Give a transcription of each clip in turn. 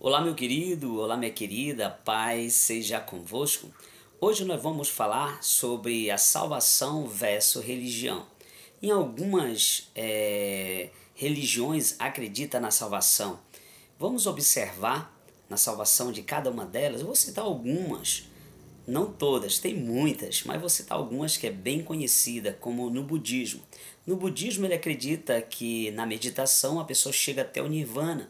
Olá, meu querido, olá, minha querida, paz seja convosco. Hoje nós vamos falar sobre a salvação versus religião. Em algumas religiões acredita na salvação. Vamos observar na salvação de cada uma delas. Eu vou citar algumas, não todas, tem muitas, mas vou citar algumas que é bem conhecida, como no budismo. No budismo ele acredita que na meditação a pessoa chega até o nirvana.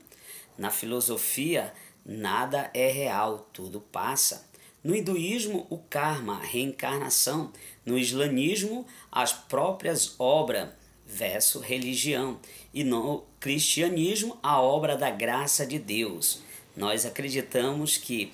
Na filosofia, nada é real, tudo passa. No hinduísmo, o karma, a reencarnação. No islamismo, as próprias obras versus religião. E no cristianismo, a obra da graça de Deus. Nós acreditamos que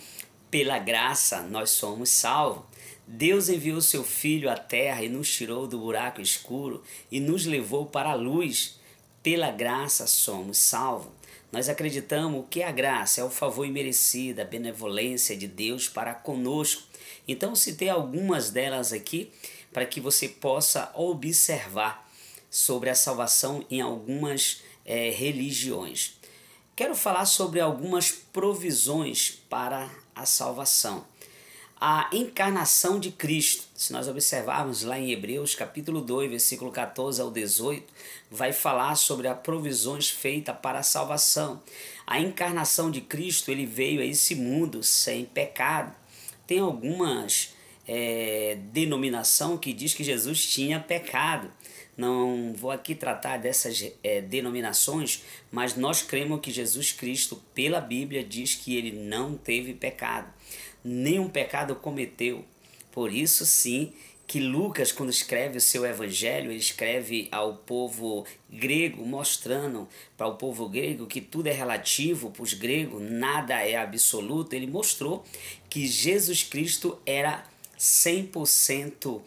pela graça nós somos salvos. Deus enviou seu Filho à terra e nos tirou do buraco escuro e nos levou para a luz. Pela graça somos salvos. Nós acreditamos que a graça é o favor imerecido, a benevolência de Deus para conosco. Então citei algumas delas aqui para que você possa observar sobre a salvação em algumas religiões. Quero falar sobre algumas provisões para a salvação. A encarnação de Cristo, se nós observarmos lá em Hebreus capítulo 2, versículo 14 ao 18, vai falar sobre as provisões feitas para a salvação. A encarnação de Cristo, ele veio a esse mundo sem pecado. Tem algumas denominação que diz que Jesus tinha pecado. Não vou aqui tratar dessas denominações, mas nós cremos que Jesus Cristo, pela Bíblia, diz que ele não teve pecado. Nenhum pecado cometeu. Por isso sim que Lucas, quando escreve o seu evangelho, ele escreve ao povo grego, mostrando para o povo grego que tudo é relativo para os gregos, nada é absoluto. Ele mostrou que Jesus Cristo era 100%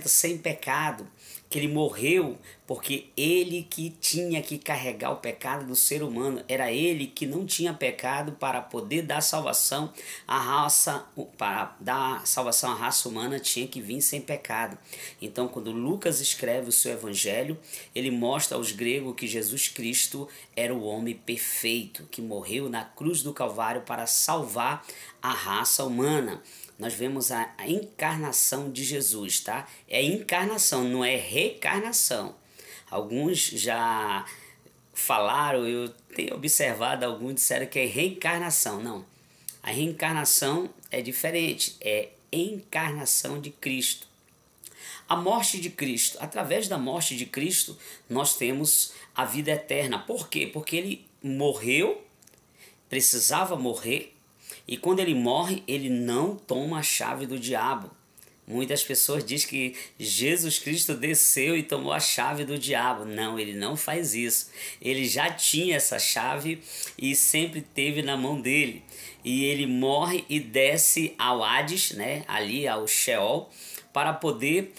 sem pecado, que ele morreu porque ele que tinha que carregar o pecado do ser humano, era ele que não tinha pecado para poder dar salvação à raça, para dar salvação à raça humana tinha que vir sem pecado. Então quando Lucas escreve o seu evangelho, ele mostra aos gregos que Jesus Cristo era o homem perfeito, que morreu na cruz do Calvário para salvar a raça humana. Nós vemos a encarnação de Jesus, tá? É encarnação, não é reencarnação. Alguns já falaram, eu tenho observado, alguns disseram que é reencarnação. Não, a reencarnação é diferente, é encarnação de Cristo. A morte de Cristo, através da morte de Cristo, nós temos a vida eterna. Por quê? Porque ele morreu, precisava morrer, e quando ele morre, ele não toma a chave do diabo. Muitas pessoas dizem que Jesus Cristo desceu e tomou a chave do diabo. Não, ele não faz isso. Ele já tinha essa chave e sempre teve na mão dele. E ele morre e desce ao Hades, né, ali ao Sheol, para poder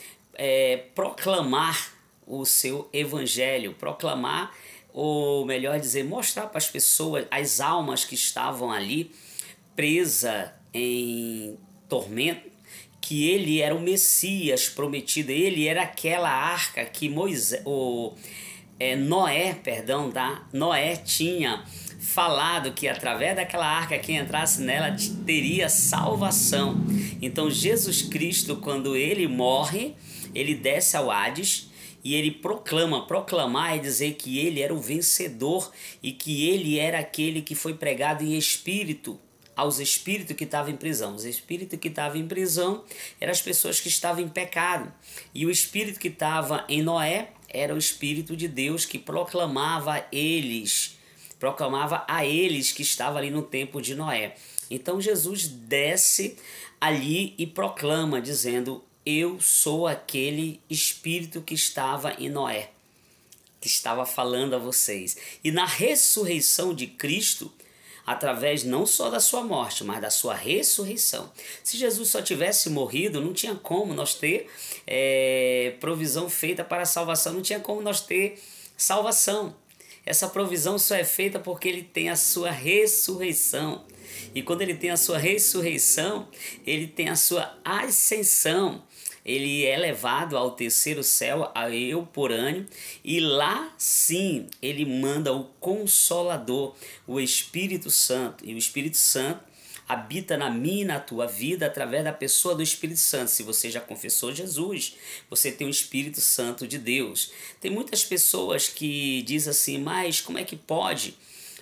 proclamar o seu evangelho, proclamar, ou melhor dizer, mostrar para as pessoas, as almas que estavam ali, presa em tormento, que ele era o Messias prometido, ele era aquela arca que Noé tinha falado que através daquela arca quem entrasse nela teria salvação. Então Jesus Cristo, quando ele morre, ele desce ao Hades e ele proclamar é dizer que ele era o vencedor e que ele era aquele que foi pregado em espírito aos espíritos que estavam em prisão. Os espíritos que estavam em prisão eram as pessoas que estavam em pecado. E o espírito que estava em Noé era o Espírito de Deus que proclamava a eles que estavam ali no tempo de Noé. Então Jesus desce ali e proclama, dizendo: eu sou aquele espírito que estava em Noé, que estava falando a vocês. E na ressurreição de Cristo, através não só da sua morte, mas da sua ressurreição. Se Jesus só tivesse morrido, não tinha como nós ter provisão feita para a salvação, não tinha como nós ter salvação. Essa provisão só é feita porque ele tem a sua ressurreição. E quando ele tem a sua ressurreição, ele tem a sua ascensão. ele é levado ao terceiro céu, a Euporâneo, e lá sim ele manda o Consolador, o Espírito Santo. E o Espírito Santo habita na minha e na tua vida através da pessoa do Espírito Santo. Se você já confessou Jesus, você tem o Espírito Santo de Deus. Tem muitas pessoas que dizem assim, mas como é que pode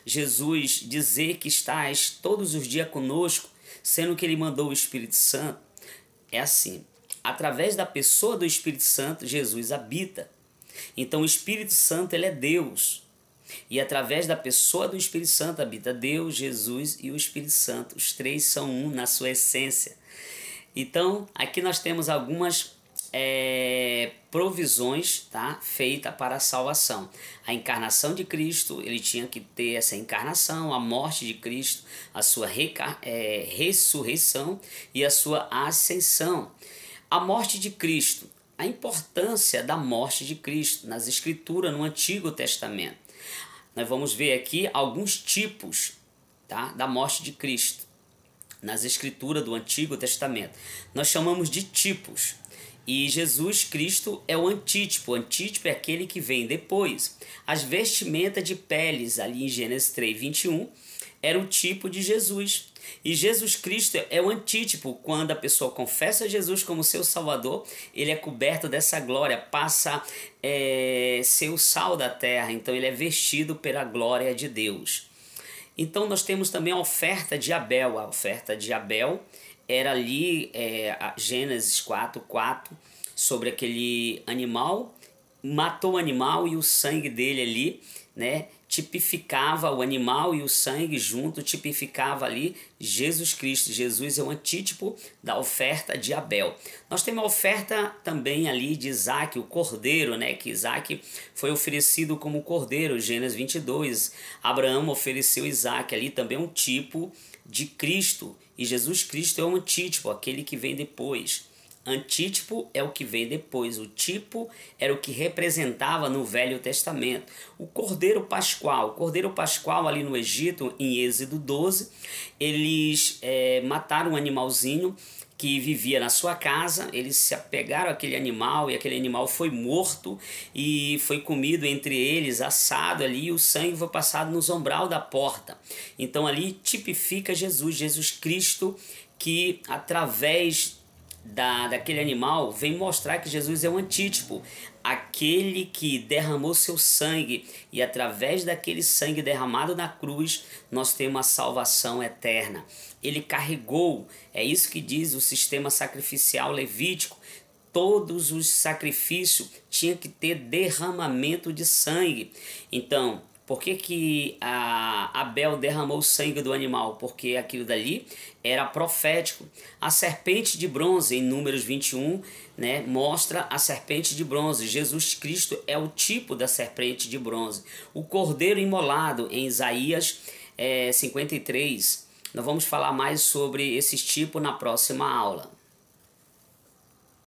Jesus dizer que estás todos os dias conosco, sendo que ele mandou o Espírito Santo? É assim, através da pessoa do Espírito Santo, Jesus habita. Então o Espírito Santo, ele é Deus. E através da pessoa do Espírito Santo habita Deus, Jesus e o Espírito Santo. Os três são um na sua essência. Então, aqui nós temos algumas provisões, tá, feitas para a salvação. A encarnação de Cristo, ele tinha que ter essa encarnação, a morte de Cristo, a sua ressurreição e a sua ascensão. A morte de Cristo, a importância da morte de Cristo nas Escrituras, no Antigo Testamento. Nós vamos ver aqui alguns tipos, tá, da morte de Cristo nas Escrituras do Antigo Testamento. Nós chamamos de tipos. E Jesus Cristo é o antítipo. O antítipo é aquele que vem depois. As vestimentas de peles, ali em Gênesis 3:21, era o tipo de Jesus. E Jesus Cristo é o antítipo. Quando a pessoa confessa Jesus como seu Salvador, ele é coberto dessa glória, passa a ser o sal da terra. Então ele é vestido pela glória de Deus. Então nós temos também a oferta de Abel. A oferta de Abel era ali, Gênesis 4:4, sobre aquele animal, matou o animal e o sangue dele ali, né, tipificava o animal e o sangue junto, tipificava ali Jesus Cristo. Jesus é o antítipo da oferta de Abel. Nós temos a oferta também ali de Isaac, o cordeiro, né, que Isaac foi oferecido como cordeiro, Gênesis 22. Abraão ofereceu Isaac, ali também um tipo de Cristo. E Jesus Cristo é o antítipo, aquele que vem depois. Antítipo é o que vem depois. O tipo era o que representava no Velho Testamento. O Cordeiro Pascual. O Cordeiro Pascual ali no Egito, em Êxodo 12, eles mataram um animalzinho que vivia na sua casa. Eles se apegaram àquele animal e aquele animal foi morto e foi comido entre eles, assado ali, e o sangue foi passado no umbral da porta. Então ali tipifica Jesus Cristo, que através daquele animal vem mostrar que Jesus é um antítipo, aquele que derramou seu sangue, e através daquele sangue derramado na cruz nós temos a salvação eterna. Ele carregou, é isso que diz o sistema sacrificial levítico, todos os sacrifícios tinham que ter derramamento de sangue. Então, por que Abel derramou o sangue do animal? Porque aquilo dali era profético. A serpente de bronze, em Números 21, né, mostra a serpente de bronze. Jesus Cristo é o tipo da serpente de bronze. O cordeiro imolado, em Isaías 53. Nós vamos falar mais sobre esses tipos na próxima aula.